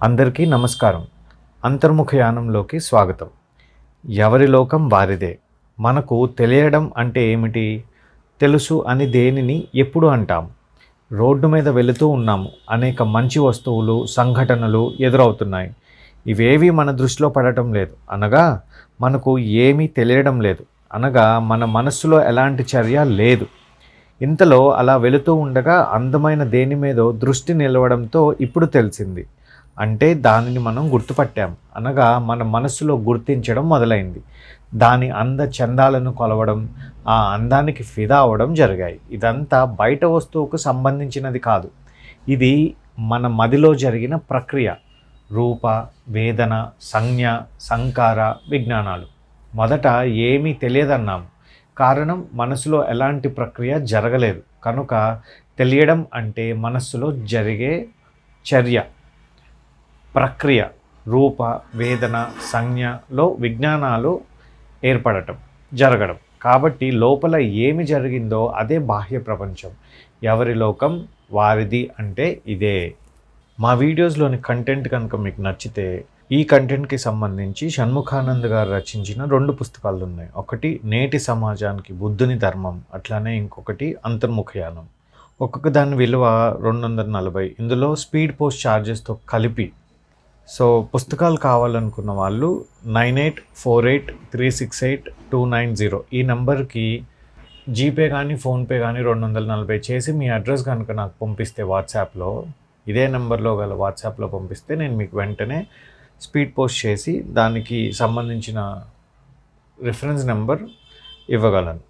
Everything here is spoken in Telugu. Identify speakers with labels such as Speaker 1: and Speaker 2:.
Speaker 1: అందరికీ నమస్కారం. అంతర్ముఖయానంలోకి స్వాగతం. ఎవరి లోకం వారిదే. మనకు తెలియడం అంటే ఏమిటి? తెలుసు అని దేనిని ఎప్పుడు అంటాం? రోడ్డు మీద వెళుతూ ఉన్నాము. అనేక మంచి వస్తువులు, సంఘటనలు ఎదురవుతున్నాయి. ఇవేవి మన దృష్టిలో పడటం లేదు. అనగా మనకు ఏమీ తెలియడం లేదు. అనగా మన మనస్సులో ఎలాంటి చర్య లేదు. ఇంతలో అలా వెళుతూ ఉండగా అందమైన దేని మీదో దృష్టి నిలవడంతో ఇప్పుడు తెలిసింది. అంటే దానిని మనం గుర్తుపట్టాం. అనగా మన మనస్సులో గుర్తించడం మొదలైంది. దాని చందాలను కొలవడం, ఆ అందానికి ఫిదా అవ్వడం జరిగాయి. ఇదంతా బయట వస్తువుకు సంబంధించినది కాదు. ఇది మన మదిలో జరిగిన ప్రక్రియ. రూప, వేదన, సంజ్ఞ, సంకార, విజ్ఞానాలు. మొదట ఏమీ తెలియదన్నాము. కారణం మనసులో ఎలాంటి ప్రక్రియ జరగలేదు. కనుక తెలియడం అంటే మనస్సులో జరిగే చర్య, ప్రక్రియ, రూప, వేదన, సంజ్ఞలో విజ్ఞానాలు ఏర్పడటం, జరగడం. కాబట్టి లోపల ఏమి జరిగిందో అదే బాహ్య ప్రపంచం. ఎవరి లోకం వారిది అంటే ఇదే. మా వీడియోస్లోని కంటెంట్ కనుక మీకు నచ్చితే ఈ కంటెంట్కి సంబంధించి షణ్ముఖానంద్ గారు రచించిన 2 పుస్తకాలు ఉన్నాయి. ఒకటి నేటి సమాజానికి బుద్ధుని ధర్మం, అట్లానే ఇంకొకటి అంతర్ముఖయానం. ఒక్కొక్క దాని విలువ 240. ఇందులో స్పీడ్ పోస్ట్ ఛార్జెస్తో కలిపి. సో పుస్తకాలు కావాలనుకున్న వాళ్ళు 9848368290 ఈ నెంబర్కి జీపే కానీ ఫోన్పే కానీ 240 చేసి మీ అడ్రస్ కనుక నాకు పంపిస్తే వాట్సాప్లో, ఇదే నెంబర్లో గల వాట్సాప్లో పంపిస్తే నేను మీకు వెంటనే స్పీడ్ పోస్ట్ చేసి దానికి సంబంధించిన రిఫరెన్స్ నెంబర్ ఇవ్వగలను.